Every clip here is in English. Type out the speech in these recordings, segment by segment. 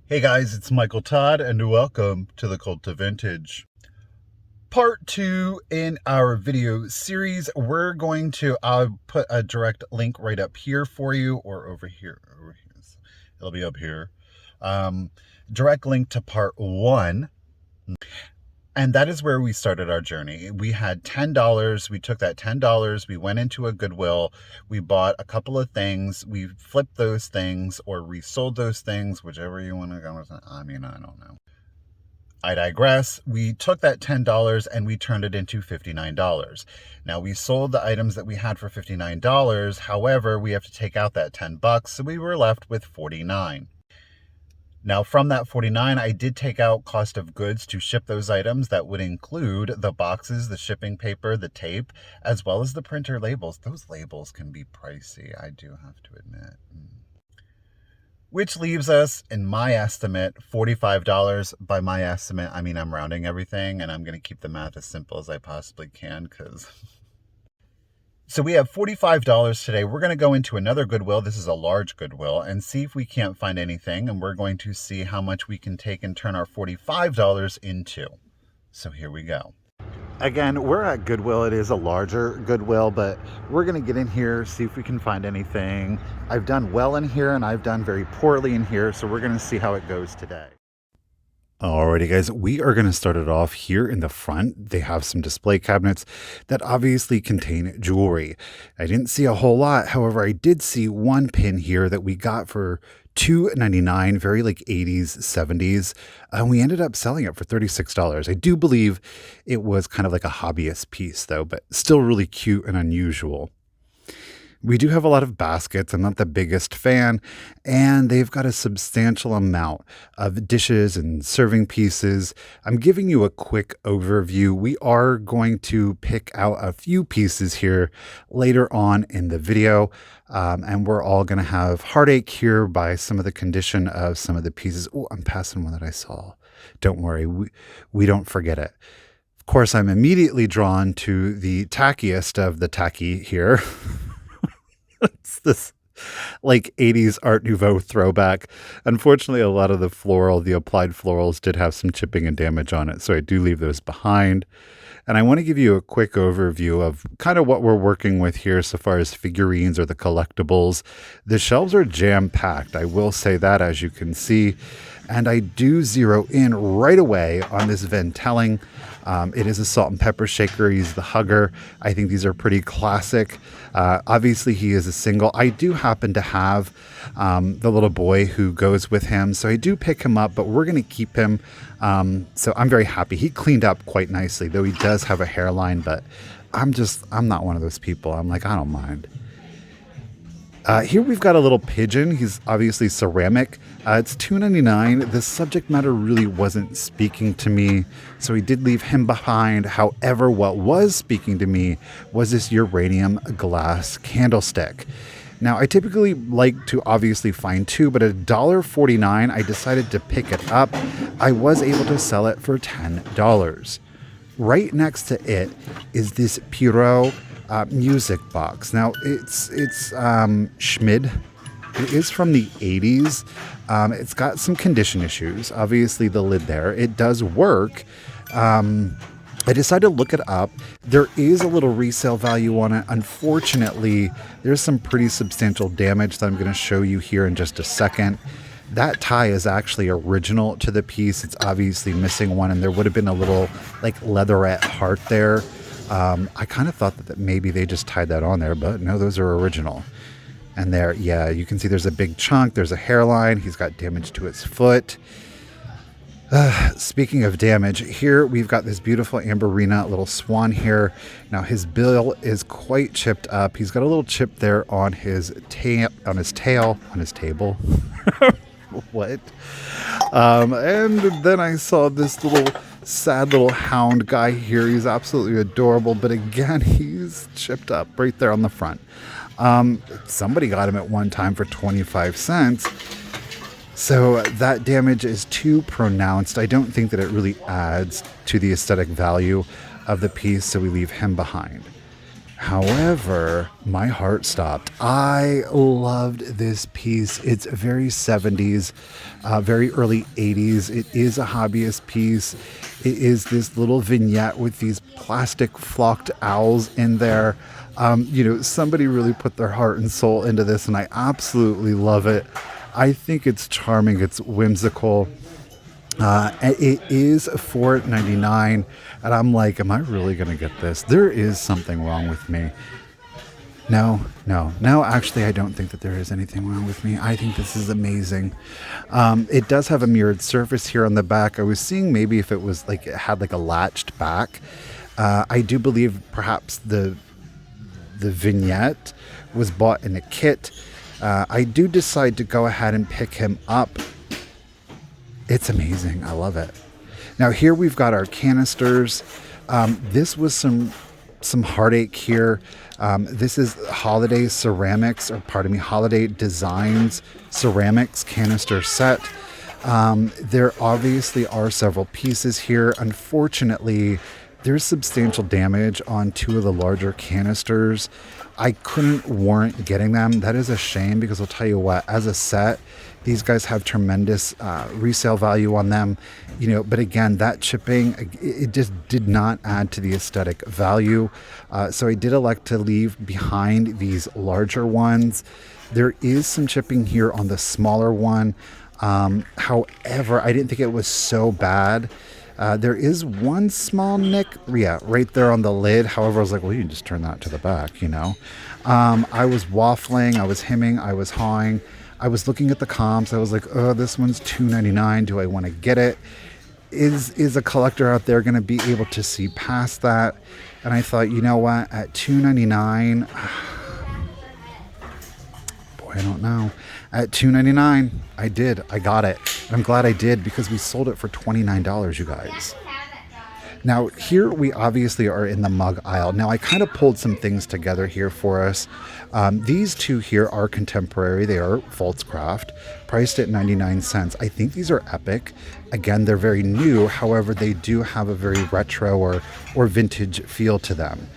Hey guys, it's Michael Todd and welcome to The.Cult.Of.Vintage. Part 2 in our video series. We're going to put a direct link right up here for you, or over here. It'll be up here. Direct link to part 1. And that is where we started our journey. We had $10. We took that $10. We went into a Goodwill. We bought a couple of things. We flipped those things or resold those things, whichever you want to go with. I don't know. I digress. We took that $10 and we turned it into $59. Now we sold the items that we had for $59. However, we have to take out that $10. So we were left with $49. Now from that $49, I did take out cost of goods to ship those items. That would include the boxes, the shipping paper, the tape, as well as the printer labels. Those labels can be pricey, I do have to admit. Which leaves us, in my estimate, $45. By my estimate, I mean I'm rounding everything, and I'm going to keep the math as simple as I possibly can, because... So we have $45 today. We're going to go into another Goodwill. This is a large Goodwill, and see if we can't find anything. And we're going to see how much we can take and turn our $45 into. So here we go. Again, we're at Goodwill. It is a larger Goodwill, but we're going to get in here, see if we can find anything. I've done well in here, and I've done very poorly in here. So we're going to see how it goes today. Alrighty guys, we are going to start it off here in the front. They have some display cabinets that obviously contain jewelry. I didn't see a whole lot. However, I did see one pin here that we got for $2.99, very like 80s, 70s. And we ended up selling it for $36. I do believe it was kind of like a hobbyist piece though, but still really cute and unusual. We do have a lot of baskets. I'm not the biggest fan, and they've got a substantial amount of dishes and serving pieces. I'm giving you a quick overview. We are going to pick out a few pieces here later on in the video, and we're all going to have heartache here by some of the condition of some of the pieces. Oh, I'm passing one that I saw. Don't worry, we don't forget it. Of course, I'm immediately drawn to the tackiest of the tacky here. It's this like 80s Art Nouveau throwback. Unfortunately, a lot of the applied florals did have some chipping and damage on it, so I do leave those behind. And I want to give you a quick overview of kind of what we're working with here so far as figurines or the collectibles. The shelves are jam-packed, I will say that, as you can see. And I do zero in right away on this Ventelling. It is a salt and pepper shaker. He's the hugger. I think these are pretty classic. Obviously, he is a single. I do happen to have the little boy who goes with him, so I do pick him up, but we're going to keep him. So I'm very happy. He cleaned up quite nicely, though he does have a hairline, but I'm not one of those people. I'm like, I don't mind. Here we've got a little pigeon. He's obviously ceramic. It's $2.99. The subject matter really wasn't speaking to me, so we did leave him behind. However, what was speaking to me was this uranium glass candlestick. Now, I typically like to obviously find two, but at $1.49, I decided to pick it up. I was able to sell it for $10. Right next to it is this Pierrot music box. Now it's Schmid. It is from the 80s. It's got some condition issues. Obviously the lid there, it does work. I decided to look it up. There is a little resale value on it. Unfortunately, there's some pretty substantial damage that I'm going to show you here in just a second. That tie is actually original to the piece. It's obviously missing one, and there would have been a little like leatherette heart there. I kind of thought that maybe they just tied that on there, but no, those are original. And there, yeah, you can see there's a big chunk. There's a hairline. He's got damage to his foot. Speaking of damage, here we've got this beautiful Amberina little swan here. Now his bill is quite chipped up. He's got a little chip there on his tail, on his table. What? And then I saw this little sad little hound guy here. He's absolutely adorable, but again, he's chipped up right there on the front. Somebody got him at one time for 25 cents. So that damage is too pronounced. I don't think that it really adds to the aesthetic value of the piece, so we leave him behind. However, my heart stopped. I loved this piece. It's very 70s, very early 80s. It is a hobbyist piece. It is this little vignette with these plastic flocked owls in there. Somebody really put their heart and soul into this, and I absolutely love it. I think it's charming. It's whimsical. It is $4.99, and I'm like, am I really going to get this? There is something wrong with me. No, actually, I don't think that there is anything wrong with me. I think this is amazing. It does have a mirrored surface here on the back. I was seeing maybe if it was like, it had like a latched back. I do believe perhaps the vignette was bought in a kit. I do decide to go ahead and pick him up. It's amazing. I love it. Now here we've got our canisters. This was some heartache here. This is Holiday Ceramics, Holiday Designs Ceramics canister set. There obviously are several pieces here. Unfortunately, there's substantial damage on two of the larger canisters. I couldn't warrant getting them. That is a shame, because I'll tell you what, as a set, these guys have tremendous resale value on them, but again, that chipping, it just did not add to the aesthetic value. So I did elect to leave behind these larger ones. There is some chipping here on the smaller one. However, I didn't think it was so bad. There is one small nick, right there on the lid. However, I was like, well, you can just turn that to the back, I was waffling, I was hemming, I was hawing. I was looking at the comps. I was like, oh, this one's $2.99. Do I want to get it? Is a collector out there going to be able to see past that? And I thought, you know what? At $2.99, boy, I don't know. At $2.99, I got it. I'm glad I did, because we sold it for $29, you guys. Now, here we obviously are in the mug aisle. Now, I kind of pulled some things together here for us. These two here are contemporary. They are Voltscraft, priced at 99 cents. I think these are epic. Again, they're very new. However, they do have a very retro or vintage feel to them.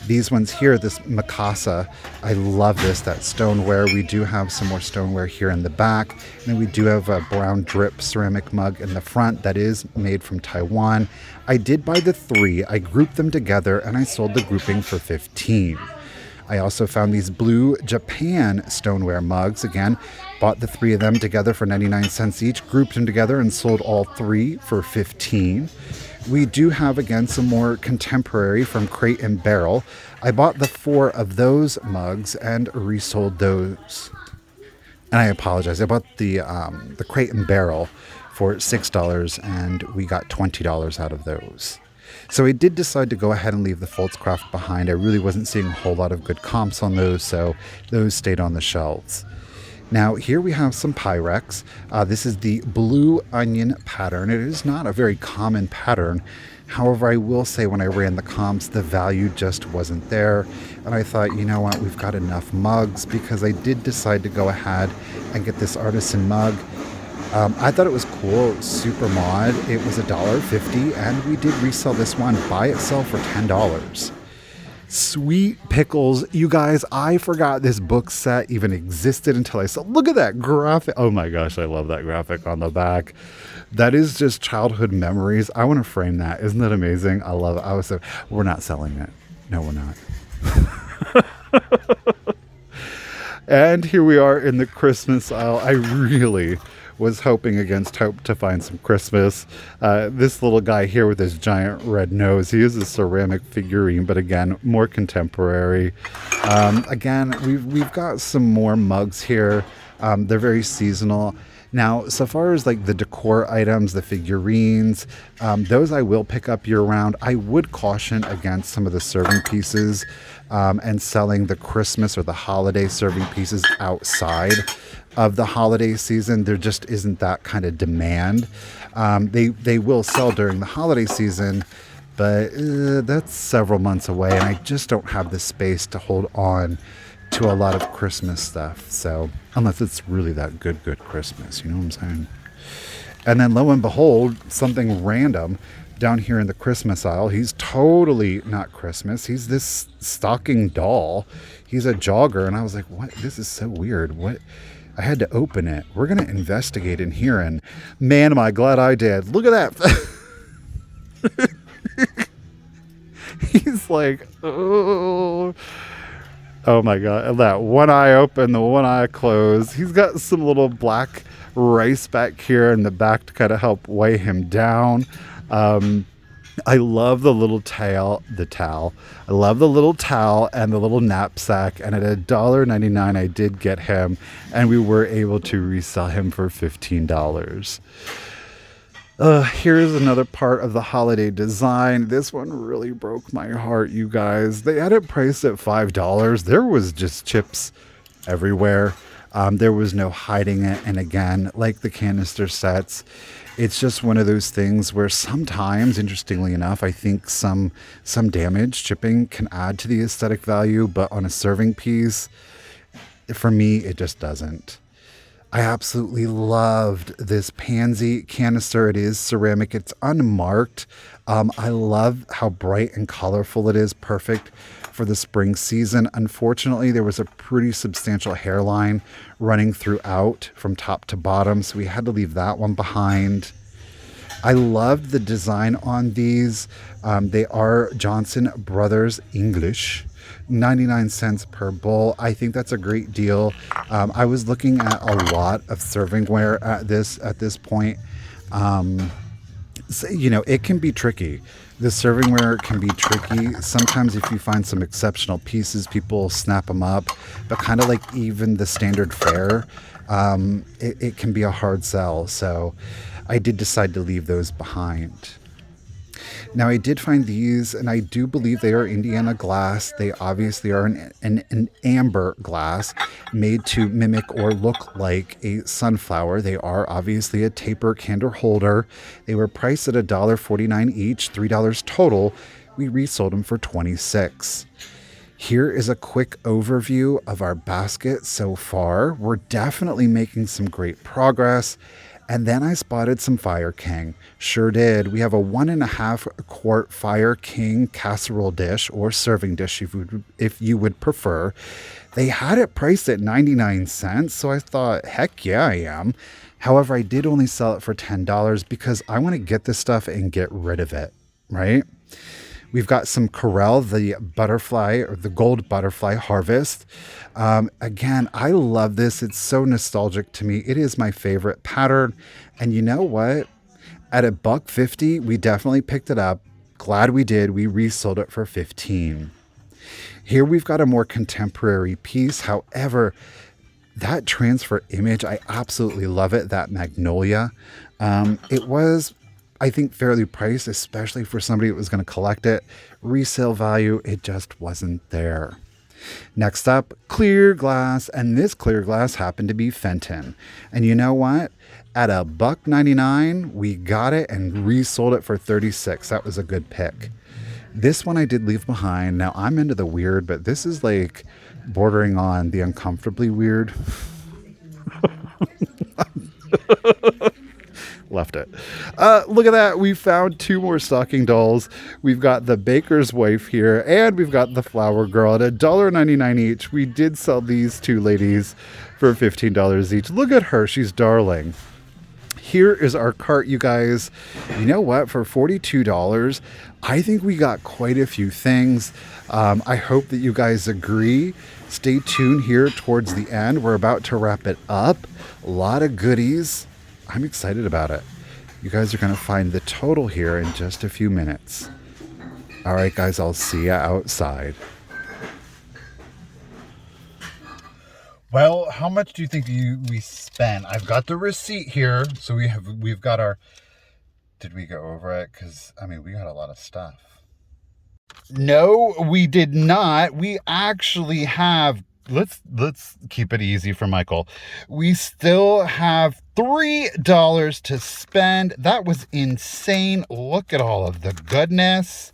These ones here, this Mikasa, I love this, that stoneware. We do have some more stoneware here in the back. And then we do have a brown drip ceramic mug in the front that is made from Taiwan. I did buy the 3. I grouped them together, and I sold the grouping for 15. I also found these blue Japan stoneware mugs. Again, bought the 3 of them together for 99 cents each, grouped them together and sold all 3 for 15. We do have, again, some more contemporary from Crate and Barrel. I bought the 4 of those mugs and resold those. And I apologize. I bought the Crate and Barrel for $6, and we got $20 out of those. So I did decide to go ahead and leave the Voltscraft behind. I really wasn't seeing a whole lot of good comps on those, so those stayed on the shelves. Now, here we have some Pyrex. This is the blue onion pattern. It is not a very common pattern. However, I will say when I ran the comps, the value just wasn't there. And I thought, you know what, we've got enough mugs, because I did decide to go ahead and get this artisan mug. I thought it was cool. It was super mod. It was $1.50, and we did resell this one by itself for $10. Sweet pickles. You guys, I forgot this book set even existed until I saw. Look at that graphic. Oh my gosh, I love that graphic on the back. That is just childhood memories. I want to frame that. Isn't that amazing? I love it. We're not selling it. No, we're not. And here we are in the Christmas aisle. I really was hoping against hope to find some Christmas. This little guy here with his giant red nose, he is a ceramic figurine, but again, more contemporary. Again, we've got some more mugs here. They're very seasonal. Now, so far as like the decor items, the figurines, those I will pick up year round. I would caution against some of the serving pieces and selling the Christmas or the holiday serving pieces outside of the holiday season. There just isn't that kind of demand. They will sell during the holiday season, but that's several months away, and I just don't have the space to hold on to a lot of Christmas stuff. So unless it's really that good Christmas, you know what I'm saying? And then lo and behold, something random, Down here in the Christmas aisle, he's totally not Christmas. He's this stocking doll. He's a jogger. And I was like, what? This is so weird. What? I had to open it. We're going to investigate in here. And man, am I glad I did. Look at that. He's like, oh my God. That one eye open, the one eye closed. He's got some little black rice back here in the back to kind of help weigh him down. I love the little towel. I love the little towel and the little knapsack. And at $1.99, I did get him, and we were able to resell him for $15. Here's another part of the holiday design. This one really broke my heart, you guys. They had it priced at $5. There was just chips everywhere. There was no hiding it. And again, like the canister sets, it's just one of those things where sometimes, interestingly enough, I think some damage chipping can add to the aesthetic value, but on a serving piece, for me, it just doesn't. I absolutely loved this pansy canister. It is ceramic. It's unmarked. I love how bright and colorful it is. Perfect for the spring season. Unfortunately, there was a pretty substantial hairline running throughout from top to bottom, so we had to leave that one behind. I loved the design on these. They are Johnson Brothers English. 99 cents per bowl. I think that's a great deal. I was looking at a lot of servingware at this point. So, you know, it can be tricky. The servingware can be tricky. Sometimes if you find some exceptional pieces, people snap them up. But kind of like even the standard fare, it can be a hard sell. So I did decide to leave those behind. Now, I did find these, and I do believe they are Indiana glass. They obviously are an amber glass made to mimic or look like a sunflower. They are obviously a taper candle holder. They were priced at $1.49 each, $3 total. We resold them for $26. Here is a quick overview of our basket so far. We're definitely making some great progress. And then I spotted some Fireking. Sure did. We have a 1.5 quart Fireking casserole dish, or serving dish if you would prefer. They had it priced at 99 cents, so I thought, heck yeah, I am. However, I did only sell it for $10 because I want to get this stuff and get rid of it, right? We've got some Corelle, the butterfly, or the gold butterfly harvest. Again, I love this. It's so nostalgic to me. It is my favorite pattern. And you know what? At $1.50, we definitely picked it up. Glad we did. We resold it for $15. Here we've got a more contemporary piece. However, that transfer image, I absolutely love it. That magnolia. It was, I think, fairly priced, especially for somebody that was going to collect it. Resale value, it just wasn't there. Next up, clear glass, and this clear glass happened to be Fenton. And you know what? At $1.99, we got it and resold it for $36. That was a good pick. This one I did leave behind. Now, I'm into the weird, but this is like bordering on the uncomfortably weird. Left it. Look at that. We found 2 more stocking dolls. We've got the baker's wife here, and we've got the flower girl at $1.99 each. We did sell these 2 ladies for $15 each. Look at her. She's darling. Here is our cart, you guys. You know what? For $42, I think we got quite a few things. I hope that you guys agree. Stay tuned here towards the end. We're about to wrap it up. A lot of goodies. I'm excited about it. You guys are going to find the total here in just a few minutes. All right, guys, I'll see you outside. Well, how much do you think we spent? I've got the receipt here. So we've got our... Did we go over it? Because, I mean, we got a lot of stuff. No, we did not. We actually have... Let's keep it easy for Michael. We still have $3 to spend. That was insane. Look at all of the goodness.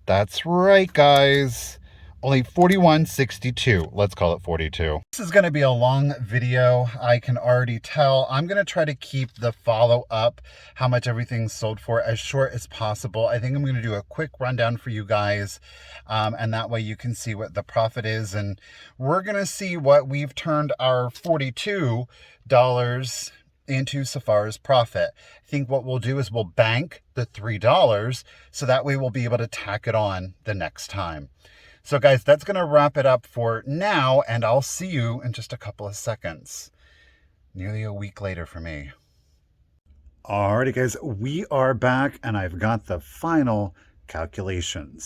That's right, guys. Only $41.62. Let's call it 42. This is going to be a long video. I can already tell. I'm going to try to keep the follow up, how much everything's sold for, as short as possible. I think I'm going to do a quick rundown for you guys, and that way you can see what the profit is. And we're going to see what we've turned our $42 into so far as profit. I think what we'll do is we'll bank the $3, so that way we'll be able to tack it on the next time. So guys, that's going to wrap it up for now, and I'll see you in just a couple of seconds. Nearly a week later for me. Alrighty guys, we are back and I've got the final calculations.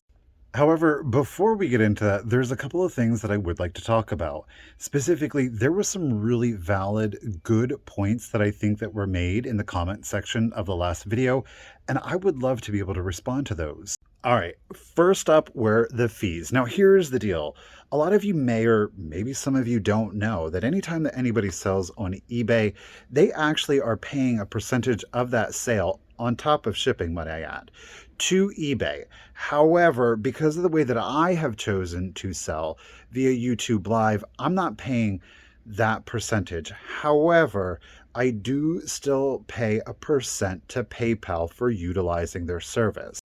However, before we get into that, there's a couple of things that I would like to talk about. Specifically, there were some really valid, good points that I think that were made in the comment section of the last video, and I would love to be able to respond to those. All right, first up were the fees. Now, here's the deal. A lot of you may, or maybe some of you don't know, that anytime that anybody sells on eBay, they actually are paying a percentage of that sale on top of shipping, might I add, to eBay. However, because of the way that I have chosen to sell via YouTube Live, I'm not paying that percentage. However, I do still pay a percent to PayPal for utilizing their service.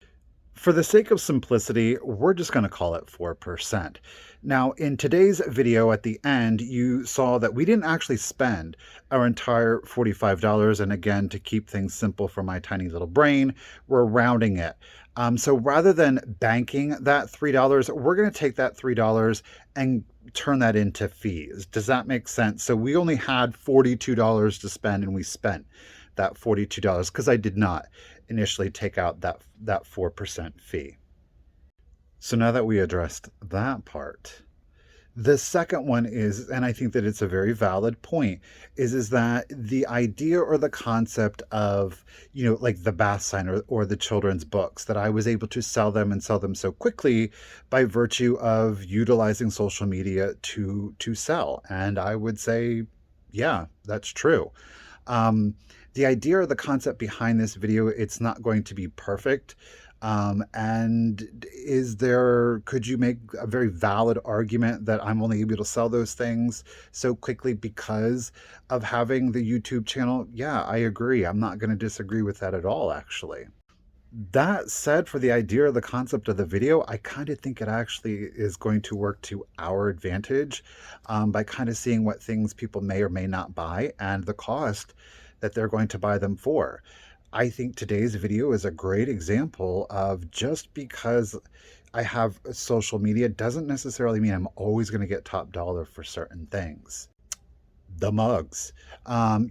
For the sake of simplicity, we're just going to call it 4%. Now, in today's video at the end, you saw that we didn't actually spend our entire $45. And again, to keep things simple for my tiny little brain, we're rounding it. So rather than banking that $3, we're going to take that $3 and turn that into fees. Does that make sense? So we only had $42 to spend, and we spent that $42 because I did not initially take out that 4% fee. So now that we addressed that part, the second one is, and I think that it's a very valid point, is that the idea or the concept of, you know, like the bath sign or the children's books, that I was able to sell them and sell them so quickly by virtue of utilizing social media to sell. And I would say, yeah, that's true. The idea or the concept behind this video, it's not going to be perfect. And could you make a very valid argument that I'm only able to sell those things so quickly because of having the YouTube channel? Yeah, I agree. I'm not going to disagree with that at all, actually. That said, for the idea or the concept of the video, I kind of think it actually is going to work to our advantage by kind of seeing what things people may or may not buy and the cost that they're going to buy them for. I think today's video is a great example of, just because I have social media doesn't necessarily mean I'm always going to get top dollar for certain things. The mugs,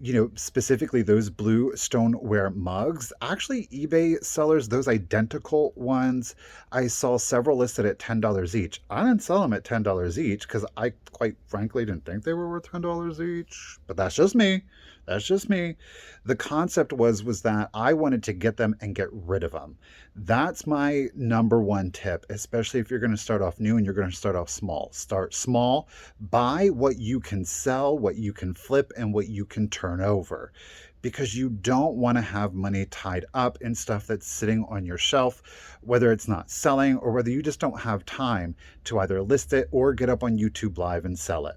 you know, specifically those blue stoneware mugs. Actually, eBay sellers, those identical ones, I saw several listed at $10 each. I didn't sell them at $10 each because I quite frankly didn't think they were worth $10 each, but that's just me. That's just me. The concept was that I wanted to get them and get rid of them. That's my number one tip, especially if you're going to start off new and you're going to start off small. Start small, buy what you can sell, what you can flip, and what you can turn over, because you don't want to have money tied up in stuff that's sitting on your shelf, whether it's not selling or whether you just don't have time to either list it or get up on YouTube Live and sell it.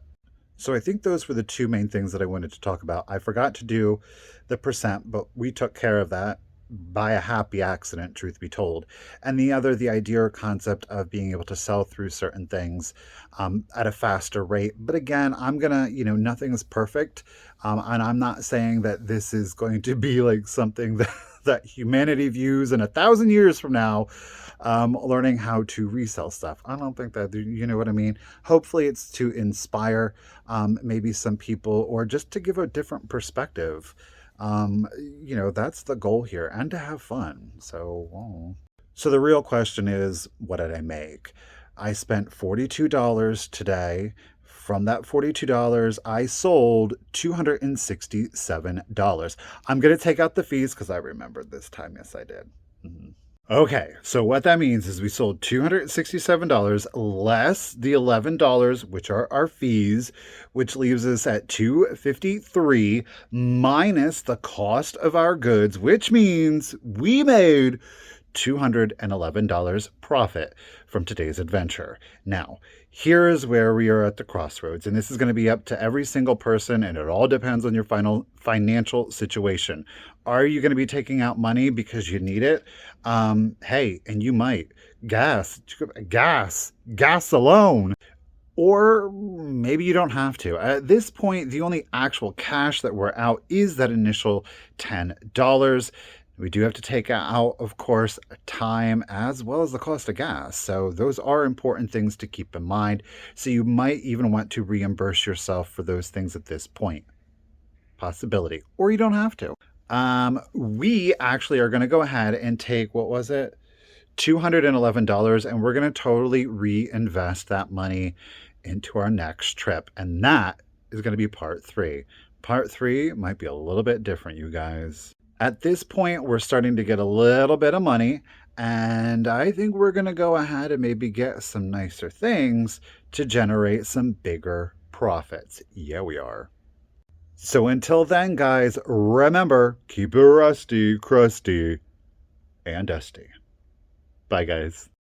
So I think those were the two main things that I wanted to talk about. I forgot to do the percent, but we took care of that by a happy accident, truth be told. And the other, the idea or concept of being able to sell through certain things at a faster rate. But again, I'm gonna, you know, nothing is perfect. And I'm not saying that this is going to be like something that humanity views in 1,000 years from now, learning how to resell stuff. I don't think that, you know what I mean? Hopefully it's to inspire maybe some people, or just to give a different perspective. You know, that's the goal here, and to have fun. So the real question is, what did I make? I spent $42 today. From that $42, I sold $267. I'm going to take out the fees because I remembered this time. Yes, I did. Okay, so what that means is we sold $267 less the $11, which are our fees, which leaves us at $253 minus the cost of our goods, which means we made $211 profit from today's adventure. Now, here's where we are at the crossroads, and this is going to be up to every single person, and it all depends on your final financial situation. Are you going to be taking out money because you need it? Hey, and you might. Gas alone. Or maybe you don't have to. At this point, the only actual cash that we're out is that initial $10. We do have to take out, of course, time as well as the cost of gas. So those are important things to keep in mind. So you might even want to reimburse yourself for those things at this point. Possibility. Or you don't have to. We actually are going to go ahead and take, what was it? $211, and we're going to totally reinvest that money into our next trip. And that is going to be part 3. Part 3 might be a little bit different, you guys. At this point, we're starting to get a little bit of money, and I think we're going to go ahead and maybe get some nicer things to generate some bigger profits. Yeah, we are. So until then, guys, remember, keep it rusty, crusty, and dusty. Bye, guys.